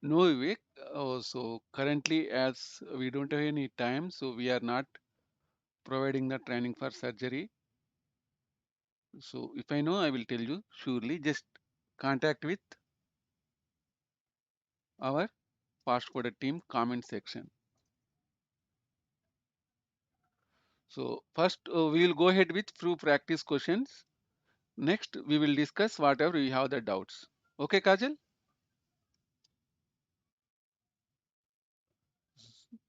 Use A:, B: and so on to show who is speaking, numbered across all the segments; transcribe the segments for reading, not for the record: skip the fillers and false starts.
A: No, Vivek. So currently, as we don't have any time, so we are not providing the training for surgery. So if I know, I will tell you surely. Just contact with our FASTCODER team comment section. So first, we will go ahead with few practice questions. Next, we will discuss whatever we have the doubts. Okay, Kajal?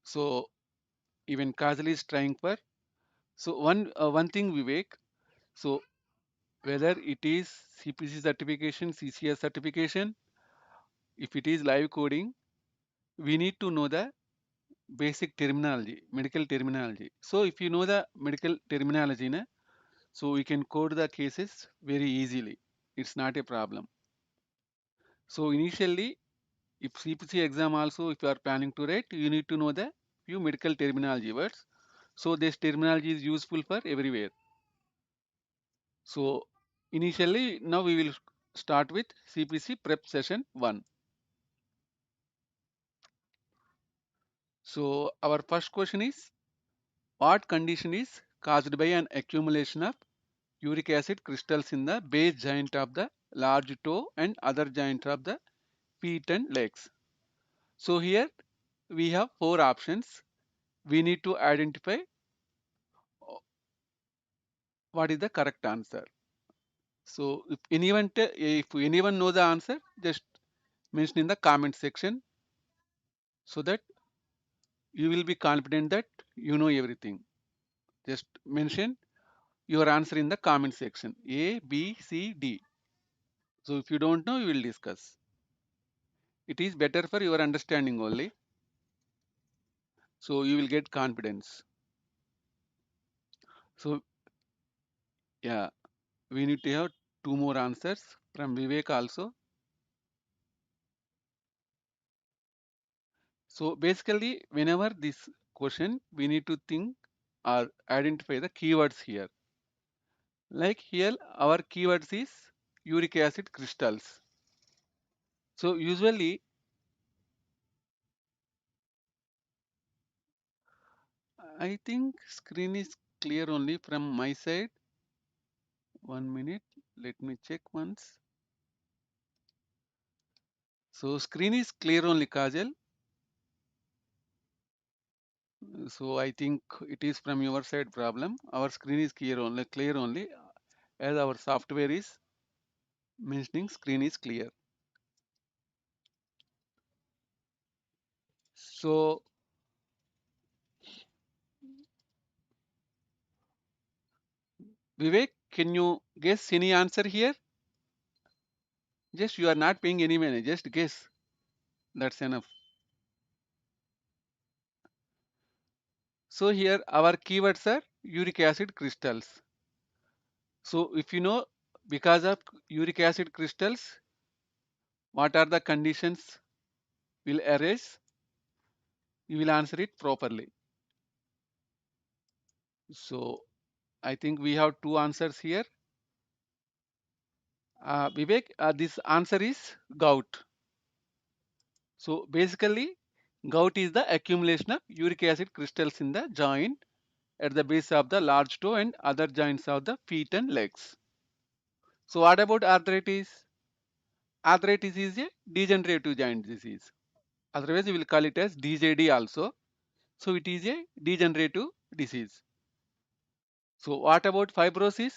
A: So even Kajal is trying for. So one thing, Vivek. So whether it is CPC certification, CCS certification, if it is live coding, we need to know the basic terminology, medical terminology. So if you know the medical terminology, na, so we can code the cases very easily. It's not a problem. So initially, if CPC exam also, if you are planning to write, you need to know the few medical terminology words. So this terminology is useful for everywhere. So initially, now we will start with CPC prep session 1. So our first question is, what condition is caused by an accumulation of uric acid crystals in the base joint of the large toe and other joint of the feet and legs? So here we have four options. We need to identify what is the correct answer. So if anyone know the answer, just mention in the comment section so that you will be confident that you know everything. Just mention your answer in the comment section. A, B, C, D. So if you don't know, you will discuss. It is better for your understanding only. So you will get confidence. So yeah, we need to have two more answers from Vivek also. So basically, whenever this question, we need to think or identify the keywords here. Like here, our keywords is uric acid crystals. So usually, I think screen is clear only from my side. 1 minute, let me check once. So screen is clear only, Kajal. So I think it is from your side problem. Our screen is clear only, as our software is mentioning screen is clear. So Vivek, can you guess any answer here? Just you are not paying any money. Just guess. That's enough. So here our keywords are uric acid crystals. So if you know because of uric acid crystals, what are the conditions will arise? You will answer it properly. So I think we have two answers here. Vivek, this answer is gout. So basically, gout is the accumulation of uric acid crystals in the joint at the base of the large toe and other joints of the feet and legs. So what about arthritis? Arthritis is a degenerative joint disease. Otherwise, we will call it as DJD also. So it is a degenerative disease. So what about fibrosis?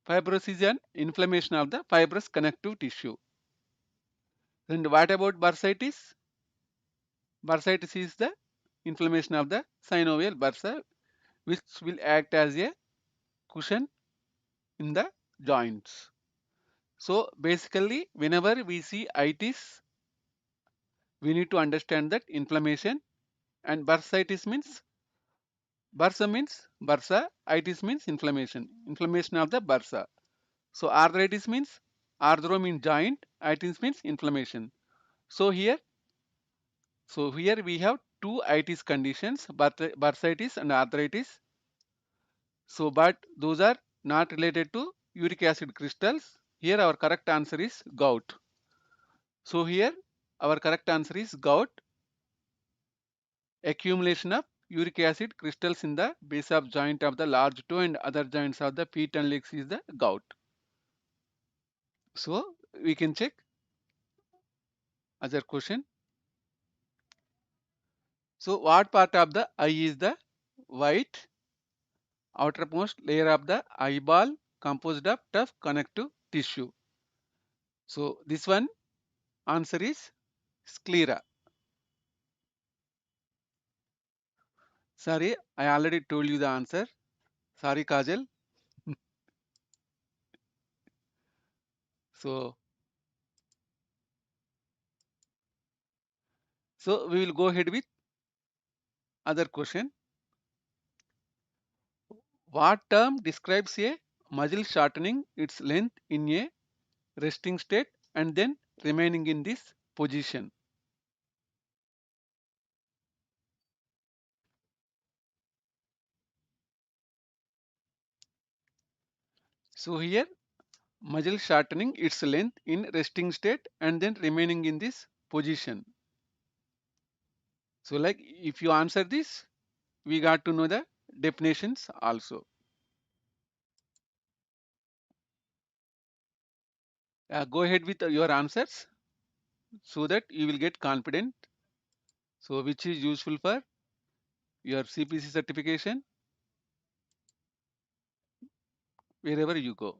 A: Fibrosis is an inflammation of the fibrous connective tissue. And what about bursitis? Bursitis is the inflammation of the synovial bursa, which will act as a cushion in the joints. So basically, whenever we see itis, we need to understand that inflammation, and bursitis means itis means inflammation of the bursa. So arthritis means arthro means joint, itis means inflammation. So here we have two itis conditions, bursitis and arthritis. So but those are not related to uric acid crystals. Here our correct answer is gout. So here Our correct answer is gout. Accumulation of uric acid crystals in the base of joint of the large toe and other joints of the feet and legs is the gout. So we can check other question. So what part of the eye is the white outermost layer of the eyeball composed of tough connective tissue? So this one answer is sclera. Sorry, I already told you the answer. Sorry, Kajal. So, so we will go ahead with other question. What term describes a muscle shortening its length in a resting state and then remaining in this position? So here muscle shortening its length in resting state and then remaining in this position. So like if you answer this, we got to know the definitions also. Go ahead with your answers so that you will get confident. So which is useful for your CPC certification wherever you go.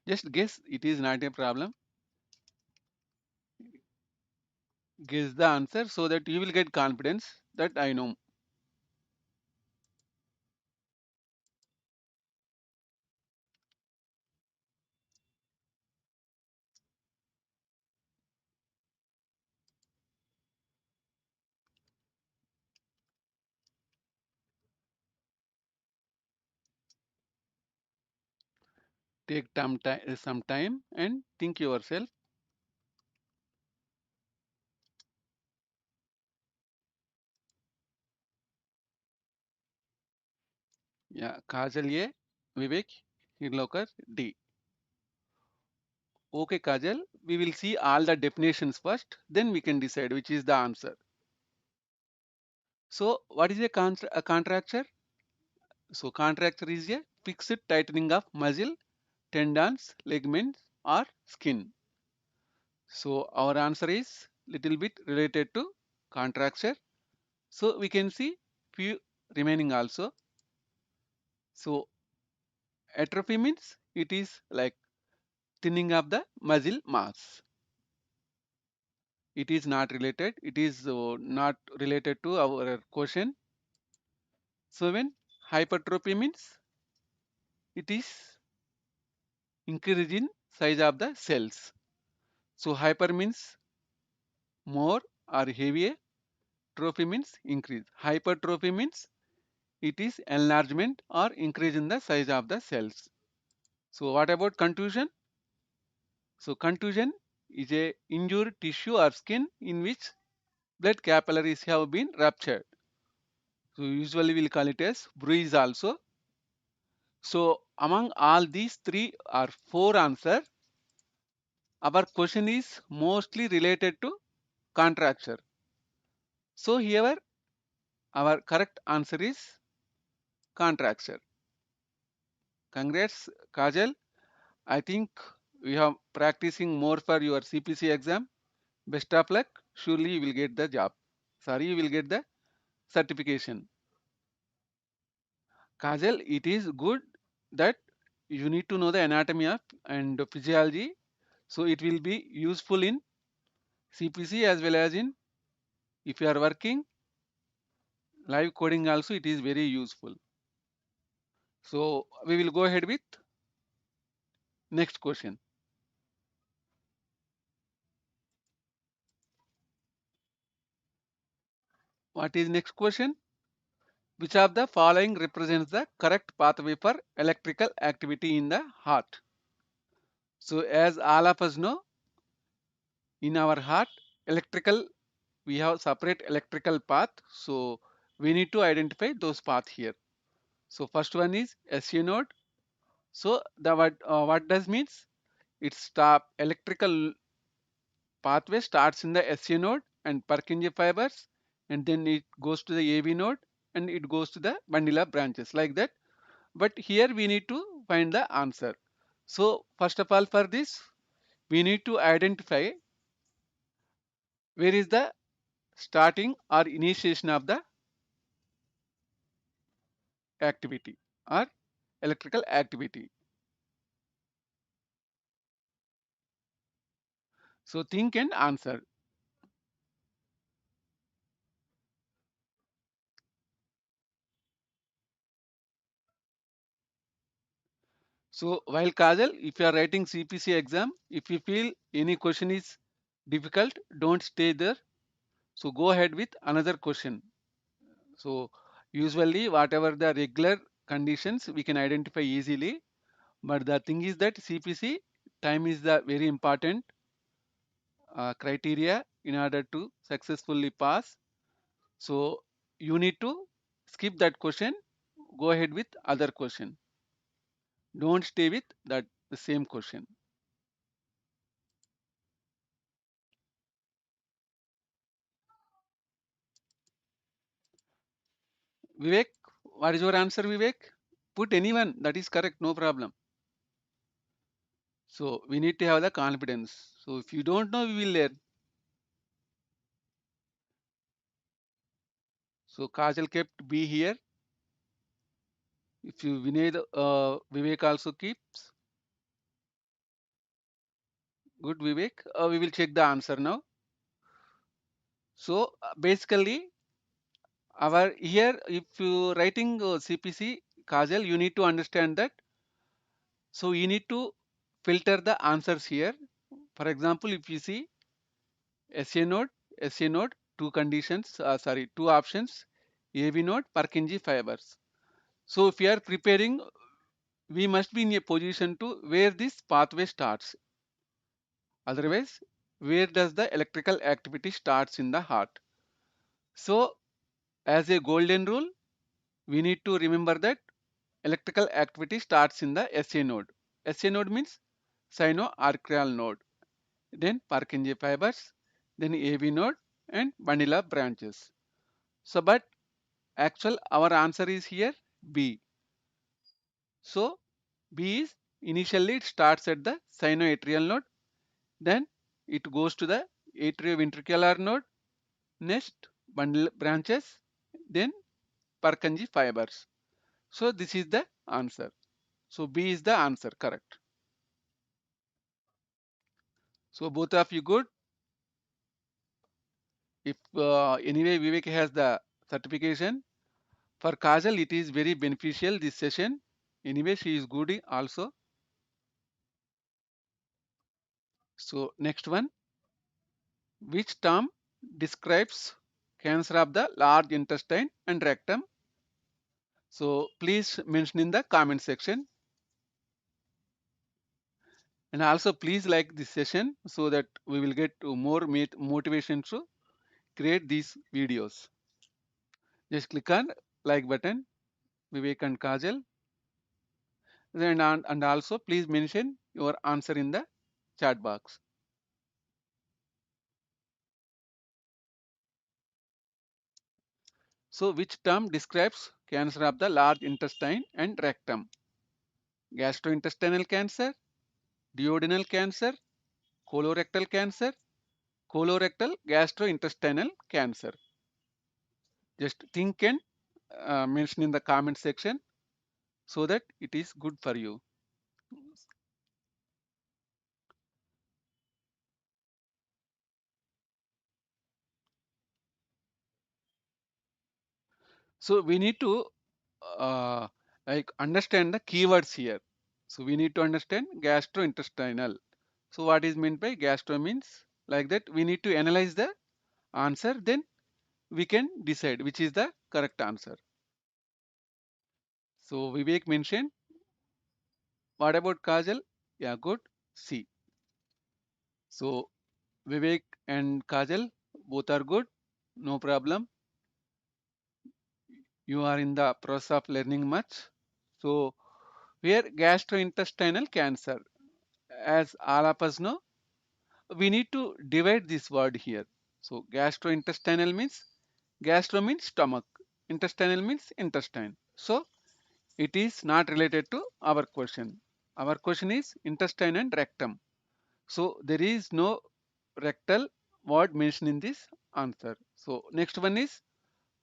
A: Just guess, it is not a problem. Guess the answer so that you will get confidence that I know. Take some time and think yourself. Yeah, Kajal A, Vivek, Hirlokar D. Okay, Kajal, we will see all the definitions first, then we can decide which is the answer. So, what is a contracture? So, contracture is a fixed tightening of muscle, tendons, ligaments, or skin. So, our answer is little bit related to contracture. So, we can see few remaining also. So, atrophy means it is like thinning of the muscle mass. It is not related. It is not related to our question. So when hypertrophy means it is increase in size of the cells. So hyper means more or heavier. Trophy means increase. Hypertrophy means it is enlargement or increase in the size of the cells. So what about contusion? So contusion is a injured tissue or skin in which blood capillaries have been ruptured. So usually we'll call it as bruise also. So among all these three or four answers, our question is mostly related to contracture. So here our correct answer is contracture. Congrats, Kajal. I think we have practicing more for your CPC exam. Best of luck. Surely you will get the job. Sorry, you will get the certification. Kajal, it is good that you need to know the anatomy of and physiology. So it will be useful in CPC as well as in if you are working live coding also it is very useful. So we will go ahead with next question. What is next question? Which of the following represents the correct pathway for electrical activity in the heart? So as all of us know, in our heart, electrical, we have separate electrical path. So we need to identify those path here. So first one is SU node. So the what does means? its electrical pathway starts in the SA node and Purkinje fibers, and then it goes to the AV node and it goes to the bundle of branches like that. But here we need to find the answer. So first of all, for this we need to identify where is the starting or initiation of the activity or electrical activity. So think and answer. So while Kajal, if you are writing CPC exam, if you feel any question is difficult, don't stay there. So go ahead with another question. So usually whatever the regular conditions we can identify easily. But the thing is that CPC time is the very important criteria in order to successfully pass. So you need to skip that question, go ahead with other question. Don't stay with that the same question. Vivek, what is your answer, Vivek? Put anyone, that is correct, no problem. So we need to have the confidence. So if you don't know, we will learn. So Kajal kept B here. If you Vinay, Vivek also keeps. Good, Vivek. We will check the answer now. So basically, our here, if you writing CPC, Kajal, you need to understand that. So you need to filter the answers here. For example, if you see SA node, SA node, two conditions, two options, AV node, Purkinje fibers. So if you are preparing, we must be in a position to where this pathway starts. Otherwise, where does the electrical activity starts in the heart? So as a golden rule, we need to remember that electrical activity starts in the SA node. SA node means sinoarterial node, then Purkinje fibers, then AV node and bundle of branches. So but actual our answer is here B. So B is initially it starts at the sinoatrial node, then it goes to the atrioventricular node, next bundle branches, then Purkinje fibers. So this is the answer. So B is the answer, correct. So both of you good. If anyway Vivek has the certification, for Kajal it is very beneficial this session. Anyway she is good also. So next one, which term describes cancer of the large intestine and rectum? So please mention in the comment section, and also please like this session so that we will get more motivation to create these videos. Just click on like button, Vivek and Kajal, and also please mention your answer in the chat box. So which term describes cancer of the large intestine and rectum? Gastrointestinal cancer, duodenal cancer, colorectal cancer, colorectal gastrointestinal cancer. Just think and mention in the comment section so that it is good for you. So we need to uh, like understand the keywords here. So we need to understand gastrointestinal. So what is meant by gastro means like that we need to analyze the answer, then we can decide which is the correct answer. So Vivek mentioned, what about Kajal? Yeah, good. C. So Vivek and Kajal both are good. No problem. You are in the process of learning much. So here gastrointestinal cancer. as all of us know, we need to divide this word here. So gastrointestinal means, gastro means stomach, intestinal means intestine. So it is not related to our question. Our question is intestine and rectum. So there is no rectal word mentioned in this answer. So next one is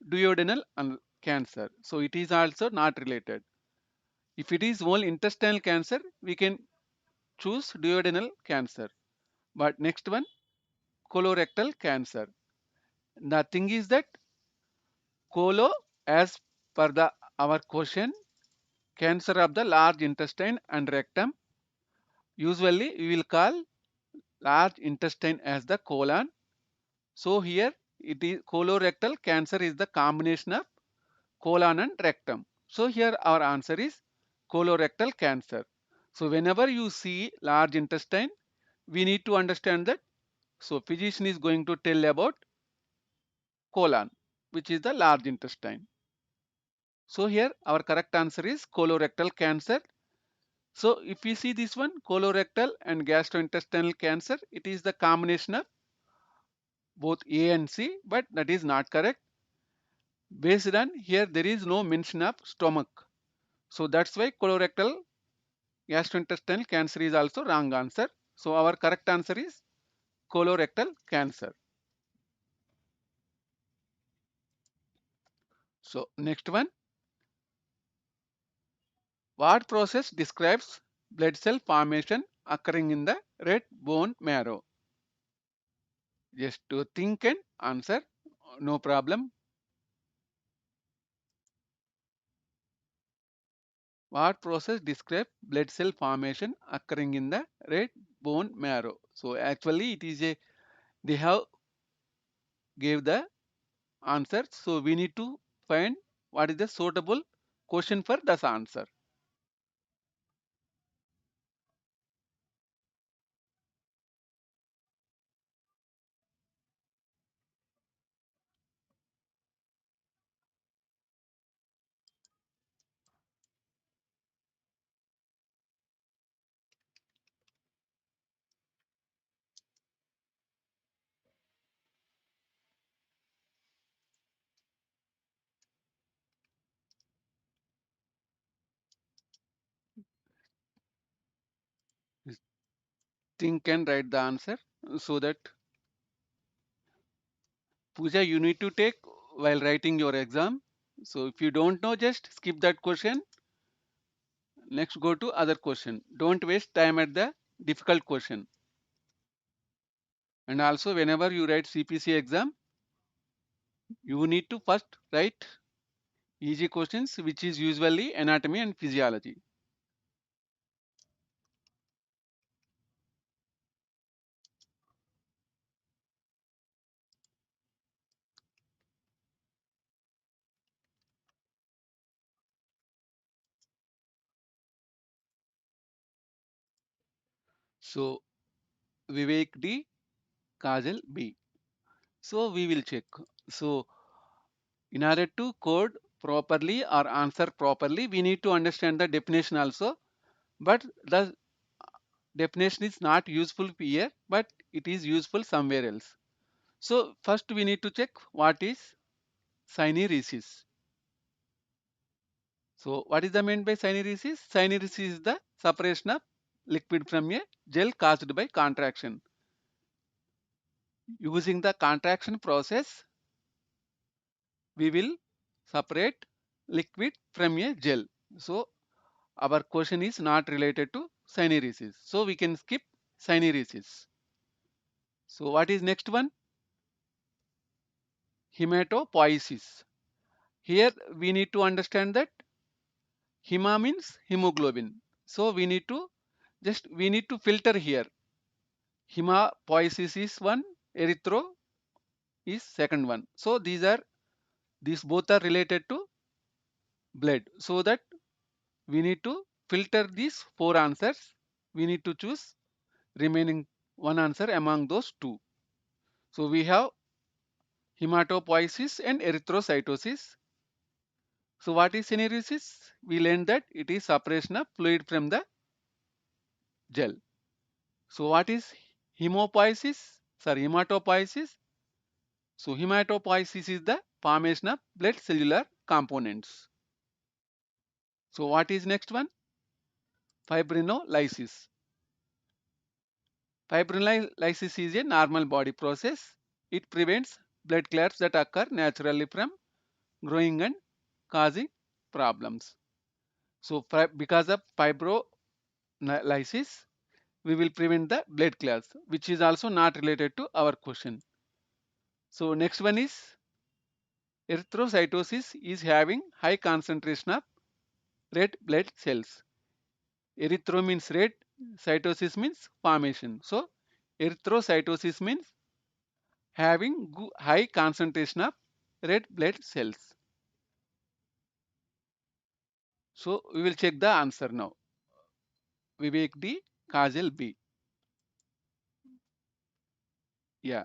A: duodenal cancer. So it is also not related. If it is only intestinal cancer, we can choose duodenal cancer. But next one, colorectal cancer. The thing is that colo, as per the our question, cancer of the large intestine and rectum. Usually we will call large intestine as the colon. So here it is colorectal cancer is the combination of colon and rectum. So here our answer is colorectal cancer. So whenever you see large intestine, we need to understand that. So physician is going to tell about colon, which is the large intestine. So here our correct answer is colorectal cancer. So if we see this one, colorectal and gastrointestinal cancer, it is the combination of both A and C, but that is not correct. Based on here, there is no mention of stomach. So that's why colorectal gastrointestinal cancer is also wrong answer. So our correct answer is colorectal cancer. So next one, what process describes blood cell formation occurring in the red bone marrow? Just to think and answer, no problem. What process describes blood cell formation occurring in the red bone marrow? So actually it is a, they have gave the answer. So we need to find what is the suitable question for this answer. Think and write the answer so that Pooja, you need to take while writing your exam. So if you don't know, just skip that question. Next, go to other question. Don't waste time at the difficult question. And also, whenever you write CPC exam, you need to first write easy questions, which is usually anatomy and physiology. So Vivek D, Kajal B. So we will check. So in order to code properly or answer properly, we need to understand the definition also. But the definition is not useful here, but it is useful somewhere else. So first we need to check what is syneresis. So what is the meant by syneresis? Syneresis is the separation of liquid from a gel caused by contraction. Using the contraction process, we will separate liquid from a gel. So our question is not related to syneresis. So we can skip syneresis. So what is next one? Hematopoiesis. Here we need to understand that hema means hemoglobin. So we need to filter here. Hemapoiesis is one, erythro is second one. So these both are related to blood. So that we need to filter these four answers. We need to choose remaining one answer among those two. So we have hematopoiesis and erythrocytosis. So what is syneresis? We learned that it is separation of fluid from the gel. So what is hemopoiesis? Sorry, hematopoiesis. So hematopoiesis is the formation of blood cellular components. So what is next one? Fibrinolysis. Fibrinolysis is a normal body process. It prevents blood clots that occur naturally from growing and causing problems. So because of fibrinolysis, we will prevent the blood clots, which is also not related to our question. So next one is erythrocytosis is having high concentration of red blood cells. Erythro means red, cytosis means formation. So erythrocytosis means having high concentration of red blood cells. So we will check the answer now. Vivek D, Kajal B. Yeah.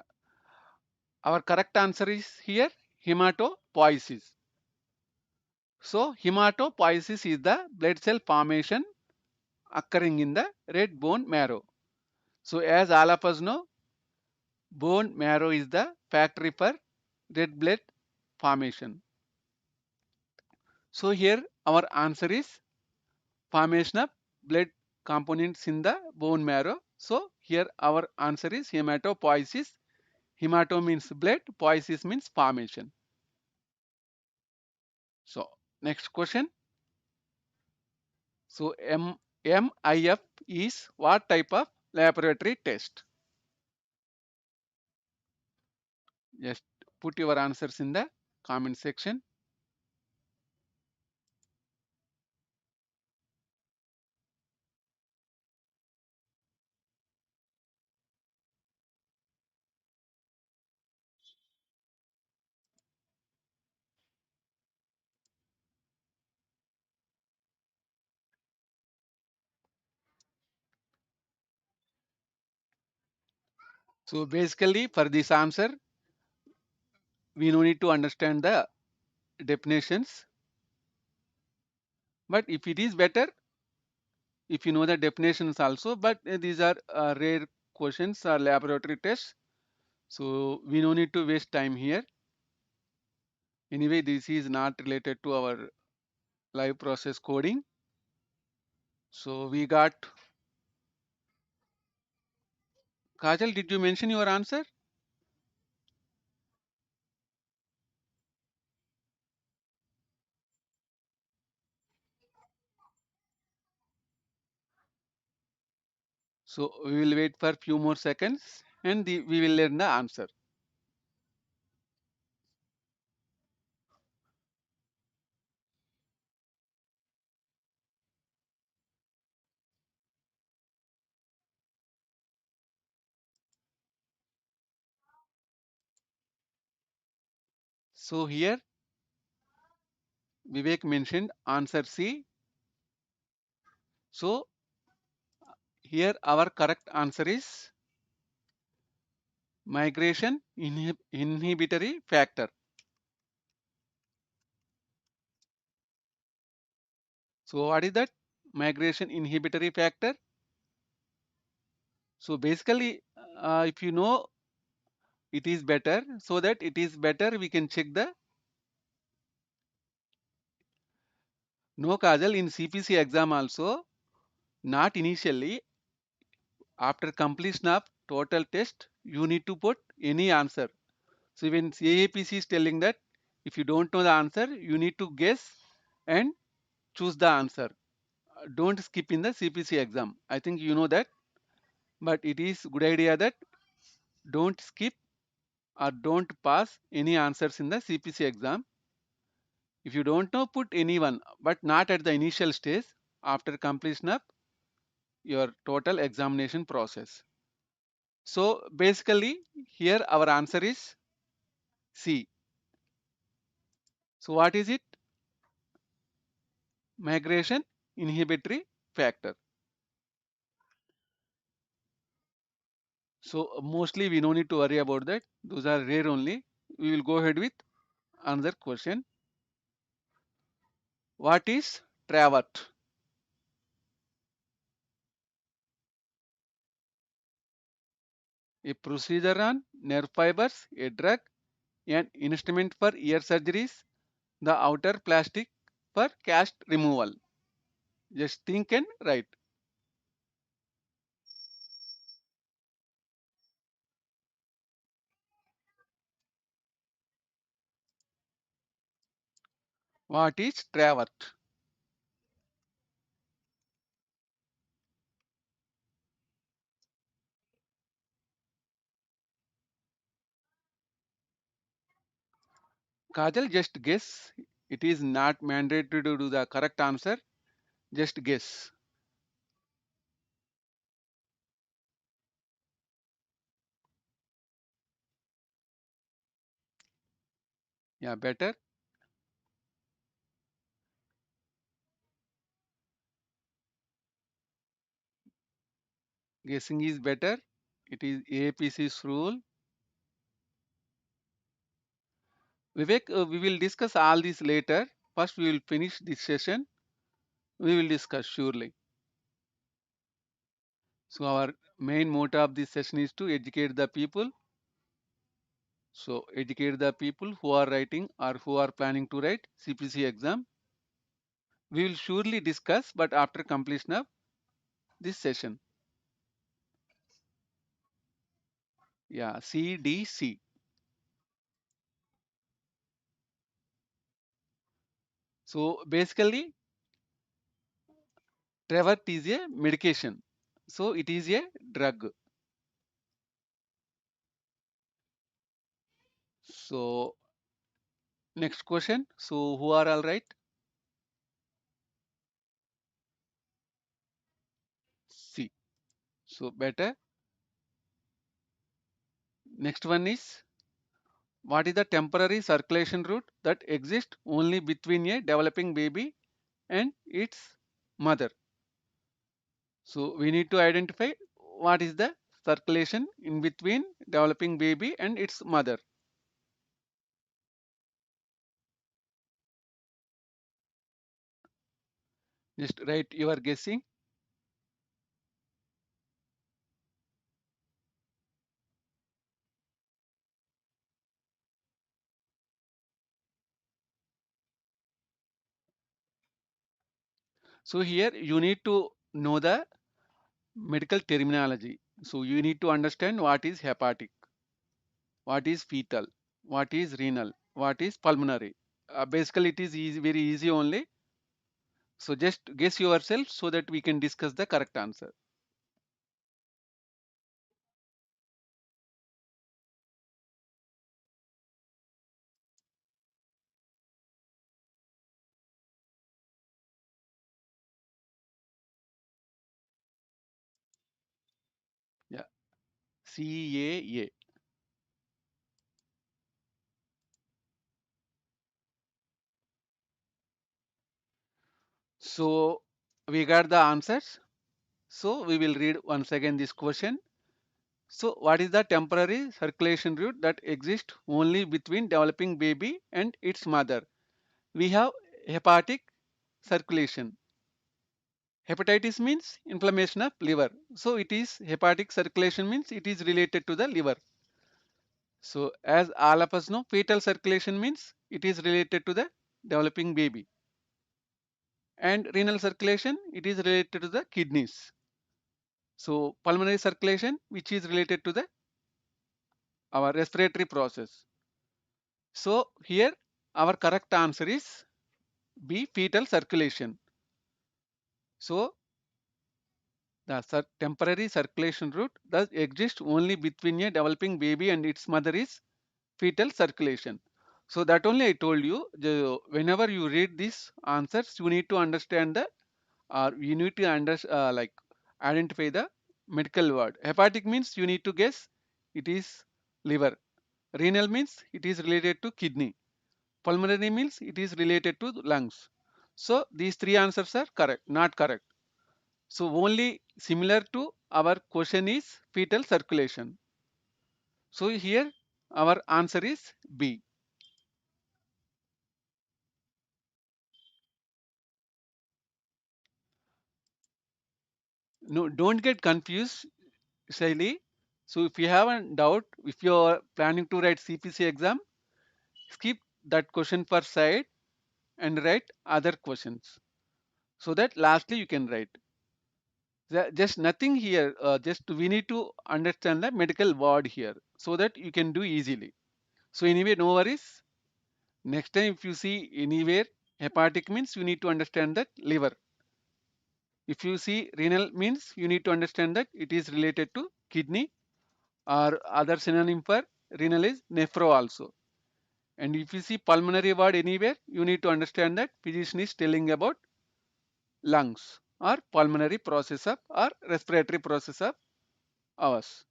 A: Our correct answer is here hematopoiesis. So hematopoiesis is the blood cell formation occurring in the red bone marrow. So as all of us know, bone marrow is the factory for red blood formation. So here our answer is formation of blood components in the bone marrow. So here our answer is hematopoiesis. Hemato means blood, poiesis means formation. So next question. So MIF is what type of laboratory test? Just put your answers in the comment section. So basically for this answer, we no need to understand the definitions. But if it is better, if you know the definitions also, but these are rare questions or laboratory tests. So we no need to waste time here. Anyway, this is not related to our live process coding. So we got, Kajal, did you mention your answer? So we will wait for few more seconds and we will learn the answer. So here Vivek mentioned answer C. So here our correct answer is migration inhibitory factor. So what is that? Migration inhibitory factor. So basically, if you know it is better, so that it is better, we can check the no Kajal in CPC exam also, not initially. After completion of total test, you need to put any answer. So when AAPC is telling that if you don't know the answer, you need to guess and choose the answer. Don't skip in the CPC exam. I think you know that, but it is good idea that don't skip or don't pass any answers in the CPC exam. If you don't know, put anyone, but not at the initial stage after completion of your total examination process. So basically, here our answer is C. So what is it? Migration inhibitory factor. So mostly we no need to worry about that. Those are rare only. We will go ahead with another question. What is Travert? A procedure on nerve fibers, a drug, an instrument for ear surgeries, the outer plastic for cast removal. Just think and write. What is Travert? Kajal, just guess. It is not mandatory to do the correct answer. Just guess. Yeah, better. Guessing is better. It is AAPC's rule. Vivek, we will discuss all this later. First, we will finish this session. We will discuss surely. So, our main motto of this session is to educate the people. So, educate the people who are writing or who are planning to write CPC exam. We will surely discuss, but after completion of this session. Yeah, CDC. So, basically, Trevert is a medication. So, it is a drug. So, next question. So, who are all right? C. So, better. Next one is, what is the temporary circulation route that exists only between a developing baby and its mother? So, we need to identify what is the circulation in between developing baby and its mother. Just write your guessing. So, here you need to know the medical terminology. So, you need to understand what is hepatic, what is fetal, what is renal, what is pulmonary. Basically, it is easy, very easy only. So, just guess yourself so that we can discuss the correct answer. Yeah, CAA. So, we got the answers. So, we will read once again this question. So, what is the temporary circulation route that exists only between developing baby and its mother? We have hepatic circulation. Hepatitis means inflammation of liver. So, it is hepatic circulation means it is related to the liver. So, as all of us know, fetal circulation means it is related to the developing baby. And renal circulation, it is related to the kidneys. So, pulmonary circulation, which is related to the our respiratory process. So, here our correct answer is B, fetal circulation. So, the temporary circulation route does exist only between a developing baby and its mother is fetal circulation. So that only I told you, whenever you read these answers, you need to understand the, or you need to like identify the medical word. Hepatic means you need to guess it is liver. Renal means it is related to kidney. Pulmonary means it is related to lungs. So these three answers are correct, not correct. So only similar to our question is fetal circulation. So here our answer is B. No, don't get confused, Shaili. So if you have a doubt, if you are planning to write CPC exam, skip that question per side and write other questions. So that lastly you can write. Just nothing here. Just we need to understand the medical word here so that you can do easily. So anyway, no worries. Next time if you see anywhere hepatic means you need to understand that liver. If you see renal means you need to understand that it is related to kidney, or other synonym for renal is nephro also. And if you see pulmonary word anywhere, you need to understand that physician is telling about lungs or pulmonary process of or respiratory process of ours.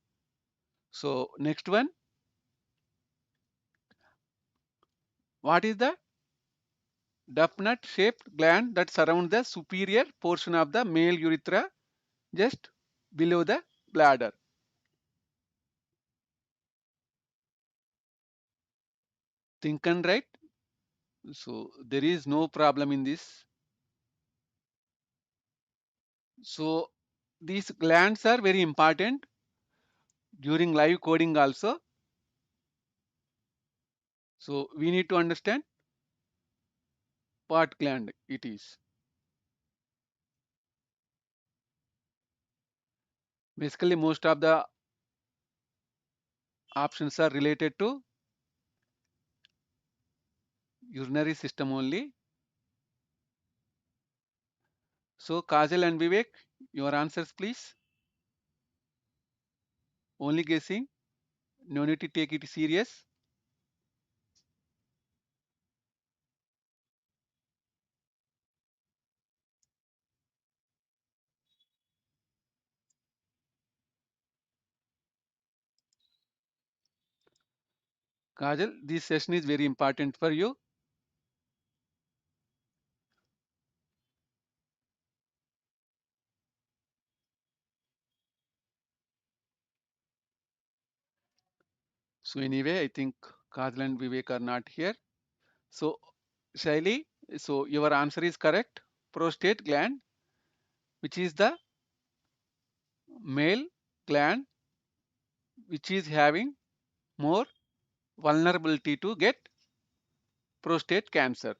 A: So next one, what is the dumpnut shaped gland that surrounds the superior portion of the male urethra just below the bladder? Think and write. So there is no problem in this. So these glands are very important during live coding also. So we need to understand what gland it is. Basically, most of the options are related to urinary system only. So Kajal and Vivek, your answers please. Only guessing. No need to take it serious. Kajal, this session is very important for you. So anyway, I think Kajal and Vivek are not here. So Shaili, so your answer is correct. Prostate gland, which is the male gland which is having more vulnerability to get prostate cancer.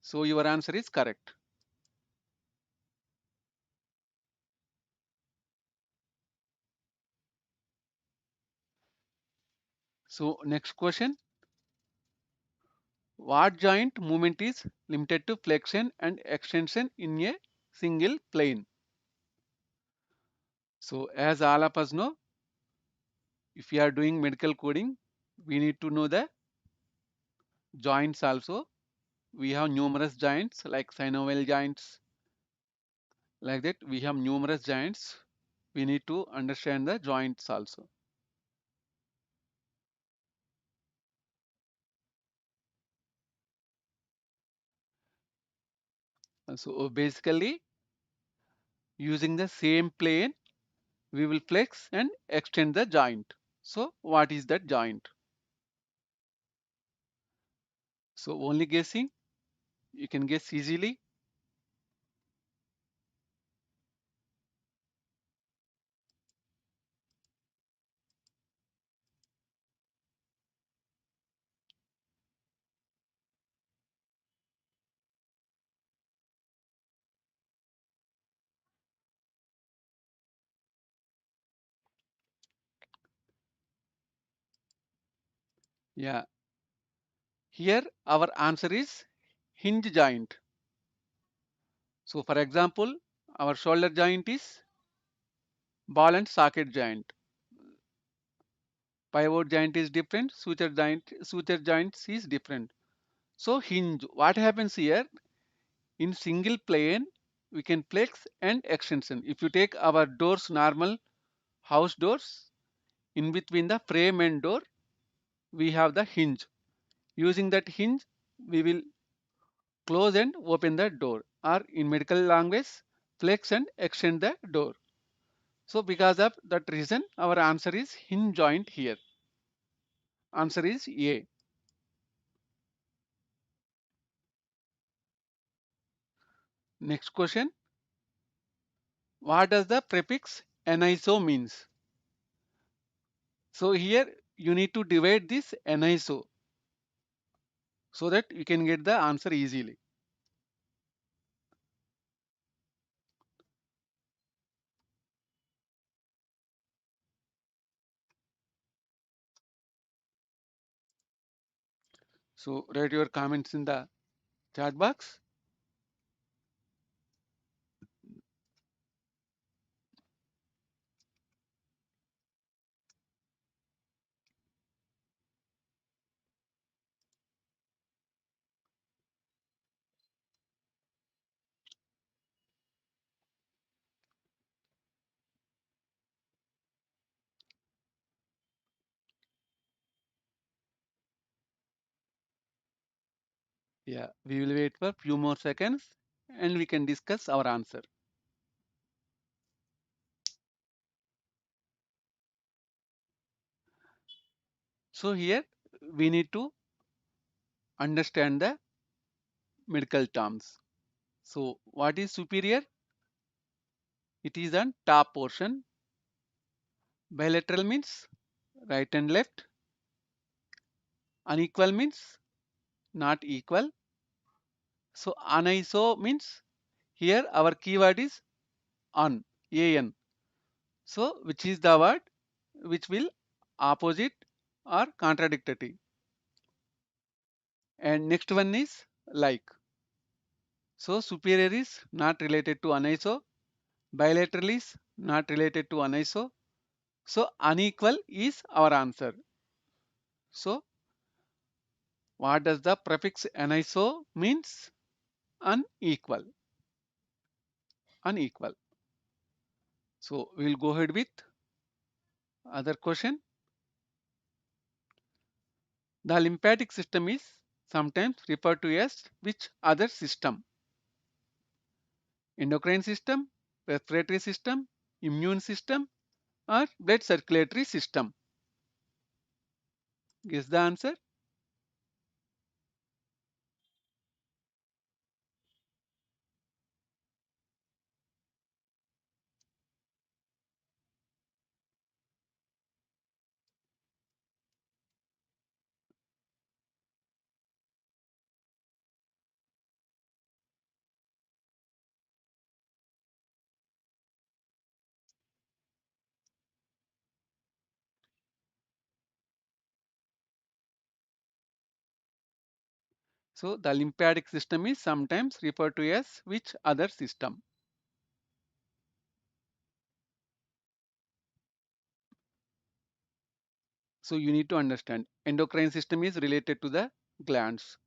A: So your answer is correct. So next question. What joint movement is limited to flexion and extension in a single plane? So as all of us know, if we are doing medical coding, we need to know the joints also. We have numerous joints like synovial joints, like that we have numerous joints. We need to understand the joints also. So basically using the same plane, we will flex and extend the joint. So what is that joint? So only guessing, you can guess easily. Yeah, here our answer is hinge joint. So for example, our shoulder joint is ball and socket joint. Pivot joint is different, suture joints is different. So hinge, what happens here, in single plane we can flex and extension. If you take our doors, normal house doors, in between the frame and door we have the hinge. Using that hinge we will close and open the door, or in medical language flex and extend the door. So because of that reason our answer is hinge joint here. Answer is A. Next question. What does the prefix aniso means? So here you need to divide this NISO so that you can get the answer easily. So write your comments in the chat box. Yeah, we will wait for few more seconds and we can discuss our answer. So here we need to understand the medical terms. So what is superior? It is on top portion. Bilateral means right and left. Unequal means not equal. So aniso means here our keyword is an, an. So which is the word which will opposite or contradictory. And next one is like. So superior is not related to aniso. Bilateral is not related to aniso. So unequal is our answer. So what does the prefix aniso means? Unequal. Unequal. So we'll go ahead with other question. The lymphatic system is sometimes referred to as which other system? Endocrine system, respiratory system, immune system, or blood circulatory system? Guess the answer. So the lymphatic system is sometimes referred to as which other system? So you need to understand endocrine system is related to the glands.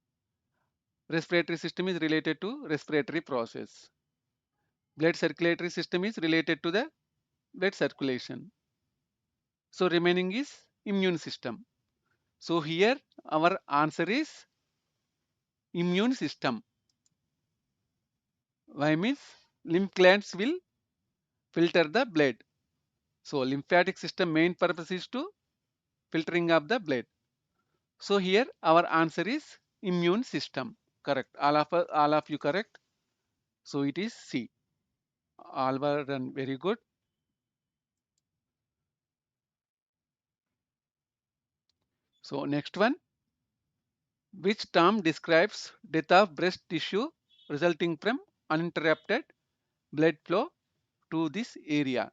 A: Respiratory system is related to respiratory process. Blood circulatory system is related to the blood circulation. So remaining is immune system. So here our answer is immune system. Why means lymph glands will filter the blood. So lymphatic system main purpose is to filtering of the blood. So here our answer is immune system. Correct. All of you correct. So it is C. All were done very good. So next one. Which term describes death of breast tissue resulting from uninterrupted blood flow to this area?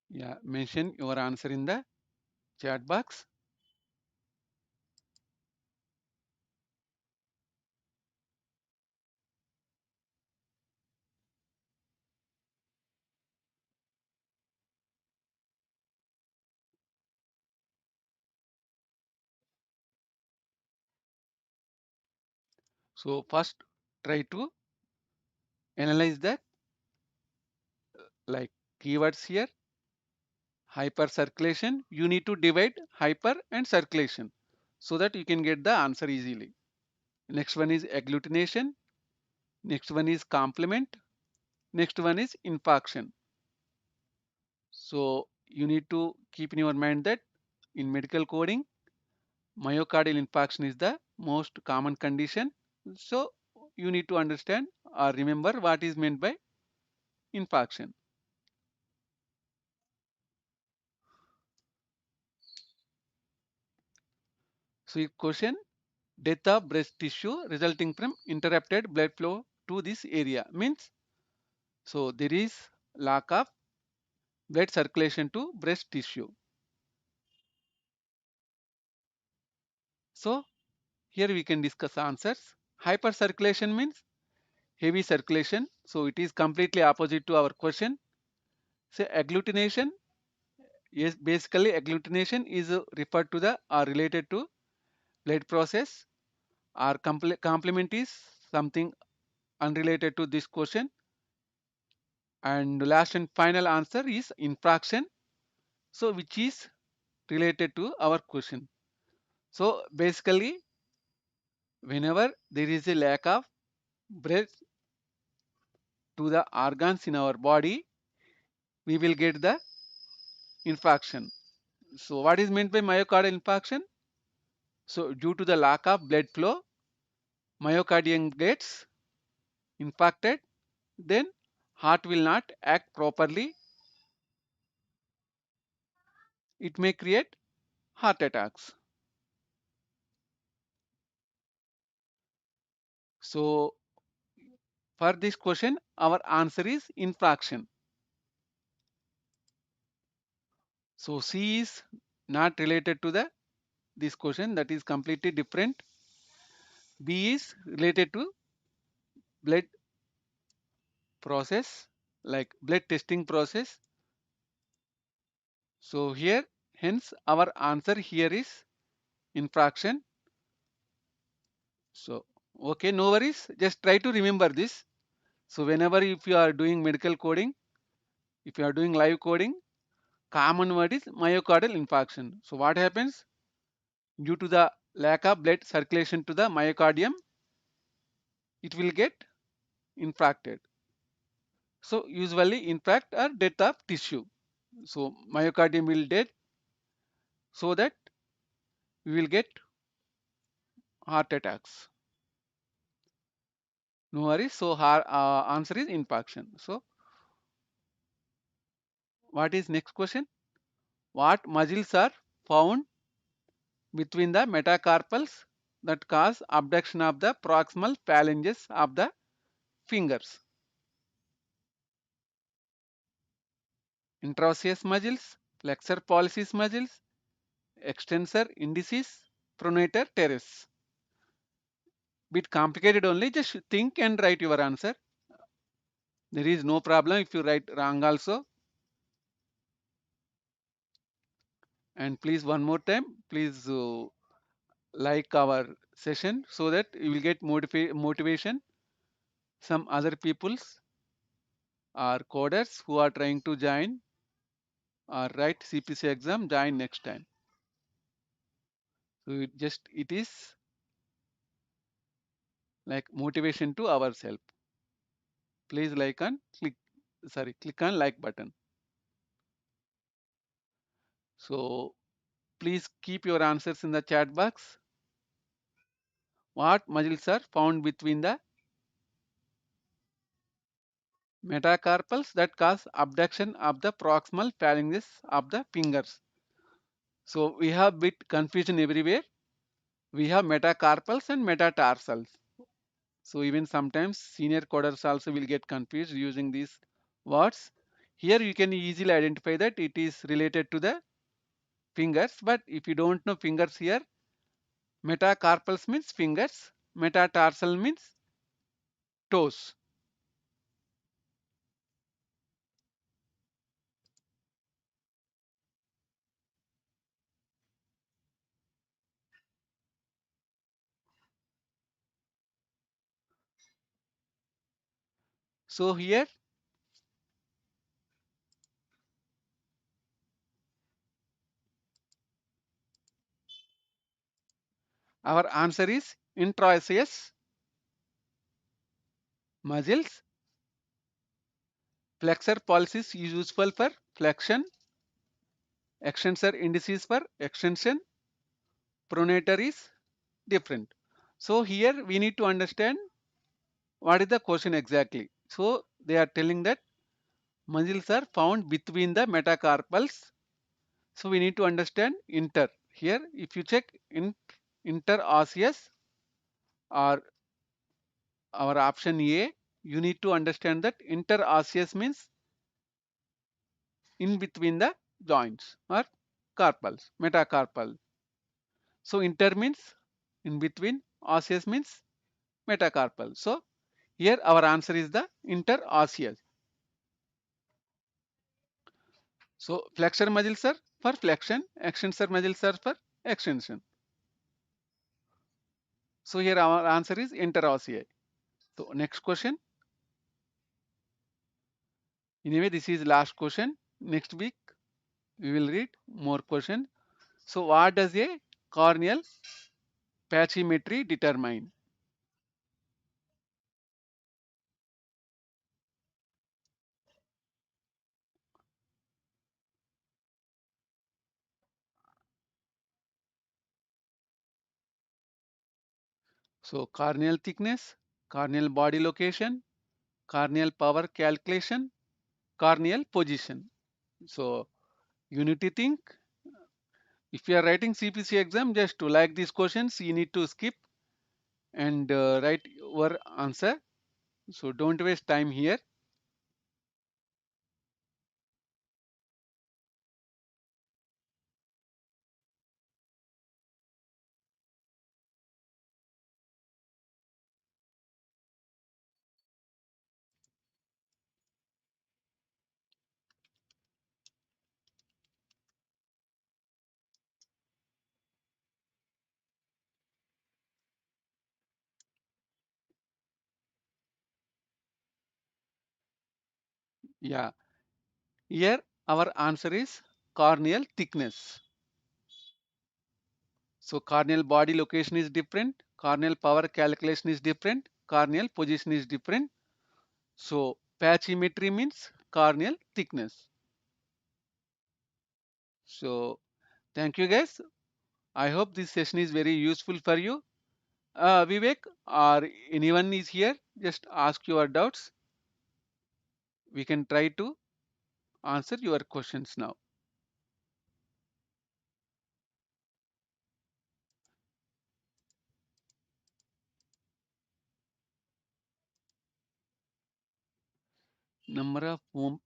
A: Yeah, mention your answer in the chat box. So first try to analyze that like keywords here. Hypercirculation. You need to divide hyper and circulation so that you can get the answer easily. Next one is agglutination. Next one is complement. Next one is infarction. So you need to keep in your mind that in medical coding, myocardial infarction is the most common condition. So you need to understand or remember what is meant by infarction. So question, death of breast tissue resulting from interrupted blood flow to this area means, so there is lack of blood circulation to breast tissue. So here we can discuss answers. Hypercirculation means heavy circulation. So it is completely opposite to our question. Say agglutination. Yes, basically agglutination is referred to the or related to blood process. Our complement is something unrelated to this question. And last and final answer is infraction. So which is related to our question. So basically, whenever there is a lack of blood to the organs in our body, we will get the infarction. So what is meant by myocardial infarction? So due to the lack of blood flow, myocardium gets infarcted, then heart will not act properly. It may create heart attacks. So for this question, our answer is infraction. So C is not related to the this question, that is completely different. B is related to blood process, like blood testing process. So here, hence our answer here is infraction. So okay, no worries, just try to remember this. So whenever if you are doing medical coding, if you are doing live coding, common word is myocardial infarction. So what happens? Due to the lack of blood circulation to the myocardium, it will get infarcted. So usually infarct or death of tissue. So myocardium will dead, so that we will get heart attacks. No worries. So our answer is infarction. So what is next question? What muscles are found between the metacarpals that cause abduction of the proximal phalanges of the fingers? Interosseous muscles, flexor pollicis muscles, extensor indicis, pronator teres. Bit complicated only. Just think and write your answer. There is no problem if you write wrong also. And please, one more time, please like our session so that you will get motivation. Some other peoples are coders who are trying to join or write CPC exam, join next time. So it is like motivation to ourselves. Please like and click on like button. So please keep your answers in the chat box. What muscles are found between the metacarpals that cause abduction of the proximal phalanges of the fingers? So we have bit confusion everywhere. We have metacarpals and metatarsals. So even sometimes senior coders also will get confused using these words. Here you can easily identify that it is related to the fingers, but if you don't know fingers here, metacarpals means fingers, metatarsal means toes. So here our answer is intraosseous muscles. Flexor pollicis is useful for flexion, extensor indicis for extension, pronator is different. So here we need to understand what is the question exactly. So they are telling that muscles are found between the metacarpals. So we need to understand inter. Here if you check interosseous or our option A, you need to understand that interosseous means in between the joints or carpals, metacarpal. So inter means in between, osseous means metacarpal. So here our answer is the interosseous. So flexor muscles are for flexion, extensor muscles are for extension. So here our answer is interosseous. So next question. Anyway, this is last question. Next week we will read more question. So what does a corneal pachymetry determine? So corneal thickness, corneal body location, corneal power calculation, corneal position. So you need to think, if you are writing CPC exam, just to like these questions, you need to skip and write your answer. So don't waste time here. Yeah, here our answer is corneal thickness. So corneal body location is different, corneal power calculation is different, corneal position is different. So pachymetry means corneal thickness. So thank you guys. I hope this session is very useful for you. Vivek or anyone is here, just ask your doubts. We can try to answer your questions now. Number of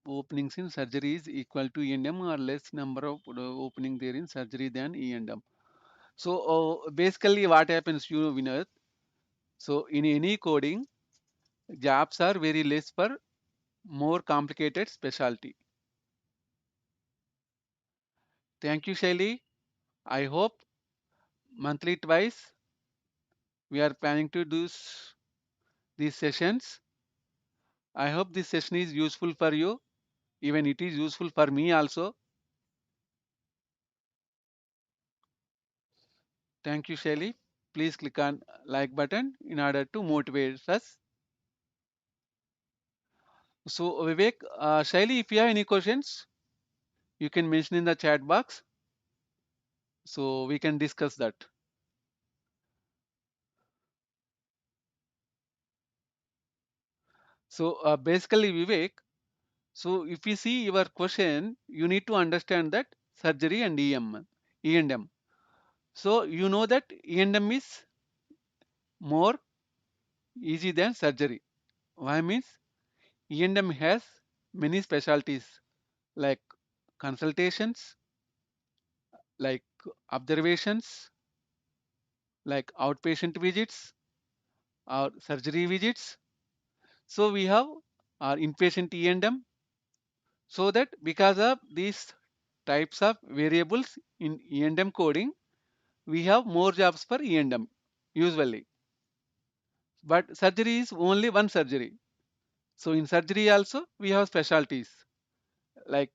A: openings in surgery is equal to E&M or less number of opening there in surgery than E&M. So basically what happens, you know, so in any coding, jobs are very less for more complicated specialty. Thank you, Shaili. I hope monthly twice we are planning to do these sessions. I hope this session is useful for you. Even it is useful for me also. Thank you, Shaili. Please click on like button in order to motivate us. So Vivek, Shaili, if you have any questions, you can mention in the chat box so we can discuss that. So basically, Vivek, so if you see your question, you need to understand that surgery and E&M. So you know that E&M is more easy than surgery. Why means E&M has many specialties like consultations, like observations, like outpatient visits or surgery visits. So we have our inpatient E&M. So that because of these types of variables in E&M coding, we have more jobs for E&M usually. But surgery is only one surgery. So in surgery also we have specialties like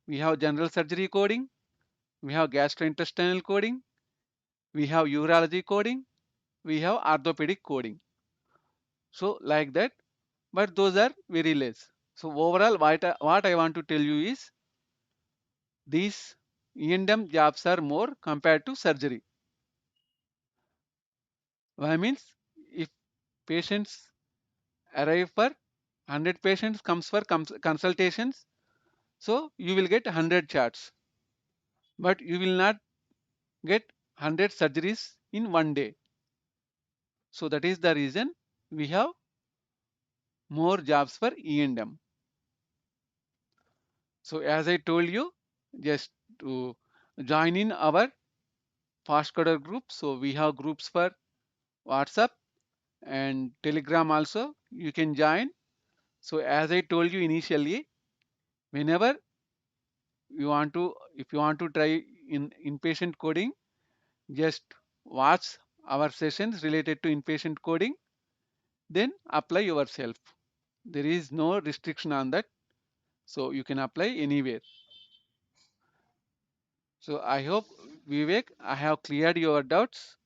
A: we have general surgery coding, we have gastrointestinal coding, we have urology coding, we have orthopedic coding. So like that, but those are very less. So overall, what I want to tell you is these E&M jobs are more compared to surgery. Why means if patients arrive for 100 patients comes for consultations, so you will get 100 charts, but you will not get 100 surgeries in one day. So that is the reason we have more jobs for E&M. So as I told you, just to join in our FASTCODER group. So we have groups for WhatsApp and Telegram also. You can join. So as I told you initially, whenever you want to, if you want to try in inpatient coding, just watch our sessions related to inpatient coding, then apply yourself. There is no restriction on that. So you can apply anywhere. So I hope Vivek, I have cleared your doubts.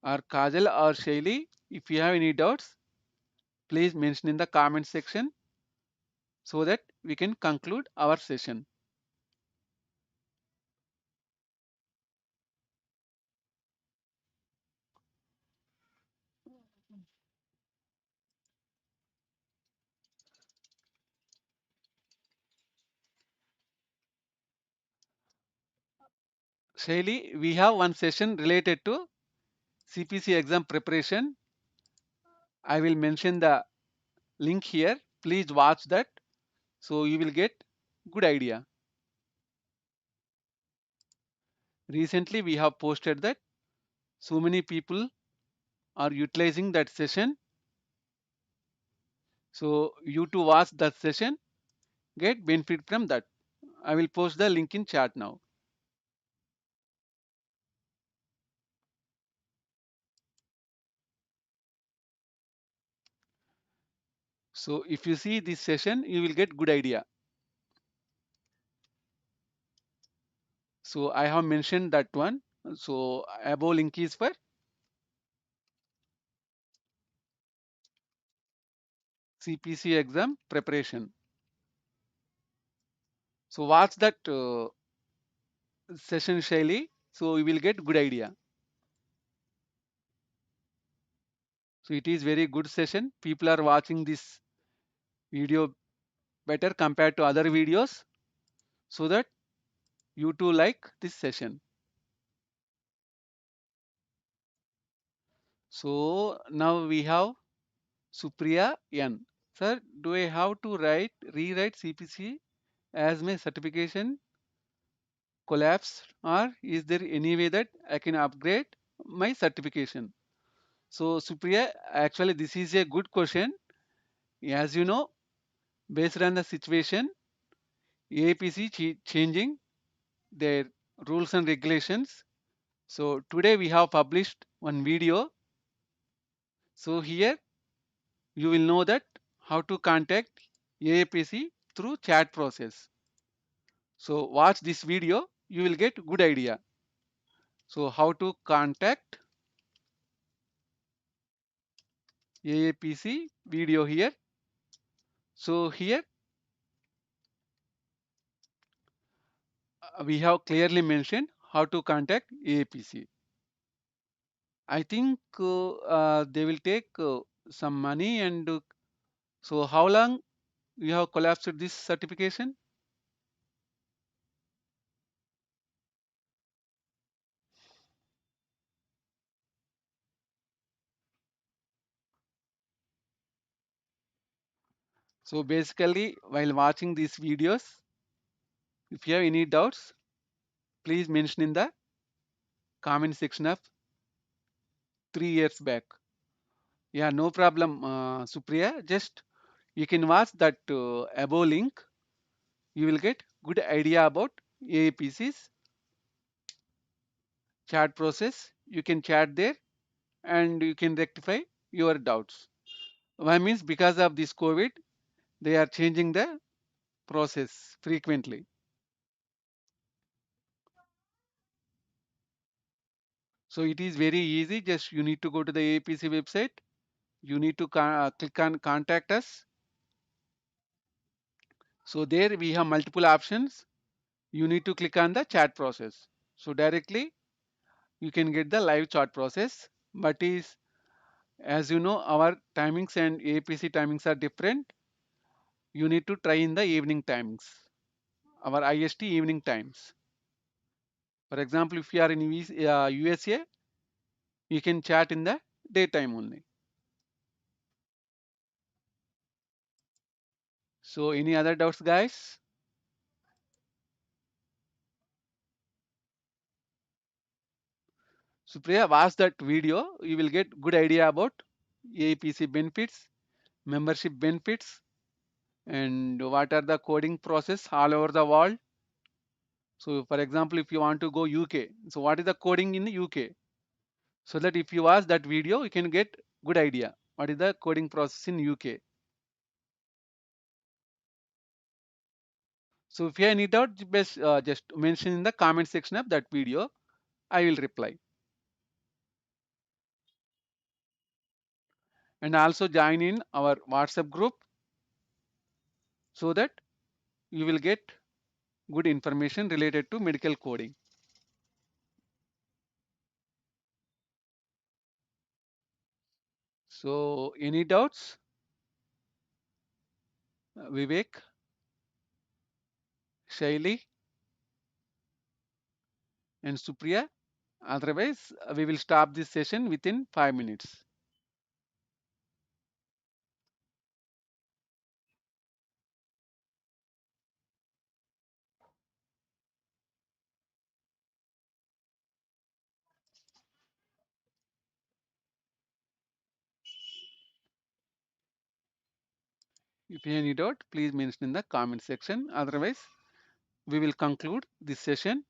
A: Or Kajal or Shaili, if you have any doubts, please mention in the comment section so that we can conclude our session. Shaili, we have one session related to CPC exam preparation. I will mention the link here. Please watch that so you will get good idea. Recently we have posted that so many people are utilizing that session. So you to watch that session, get benefit from that. I will post the link in chat now. So if you see this session, you will get good idea. So I have mentioned that one. So above link is for CPC exam preparation. So watch that session Shaili. So you will get good idea. So it is very good session. People are watching this video better compared to other videos, so that you too like this session. So now we have Supriya N. Sir, do I have to rewrite CPC as my certification collapsed, or is there any way that I can upgrade my certification? So Supriya, actually this is a good question. As you know, based on the situation, AAPC changing their rules and regulations. So today we have published one video. So here you will know that how to contact AAPC through chat process. So watch this video, you will get good idea. So how to contact AAPC video here. So here we have clearly mentioned how to contact AAPC. I think they will take some money, and so how long you have collapsed this certification? So basically, while watching these videos, if you have any doubts, please mention in the comment section of 3 years back. Yeah, no problem, Supriya. Just you can watch that above link. You will get good idea about AAPC's chat process. You can chat there and you can rectify your doubts. Why means because of this COVID, they are changing the process frequently. So it is very easy. Just you need to go to the AAPC website. You need to click on contact us. So there we have multiple options. You need to click on the chat process. So directly you can get the live chat process, but is As you know, our timings and AAPC timings are different. You need to try in the evening timings, our IST evening times. For example, if you are in USA, you can chat in the daytime only. So any other doubts, guys? Supriya, watch that video. You will get good idea about AAPC benefits, membership benefits, and what are the coding process all over the world. So for example, if you want to go UK, so what is the coding in the UK? So that if you watch that video, you can get good idea what is the coding process in UK. So if you have any doubt, just mention in the comment section of that video. I will reply. And also join in our WhatsApp group so that you will get good information related to medical coding. So any doubts? Vivek, Shaili, and Supriya? Otherwise, we will stop this session within 5 minutes. If you have any doubt, please mention in the comment section. Otherwise, we will conclude this session.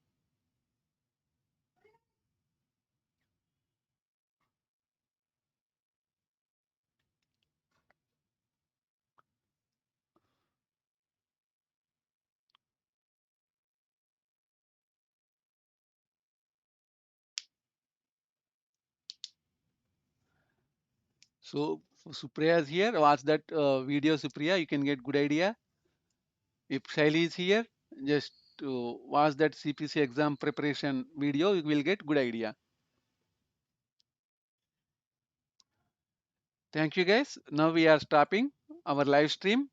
A: So Supriya is here. Watch that video, Supriya. You can get good idea. If Shaili is here, just watch that CPC exam preparation video. You will get good idea. Thank you, guys. Now we are stopping our live stream.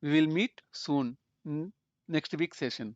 A: We will meet soon in next week session.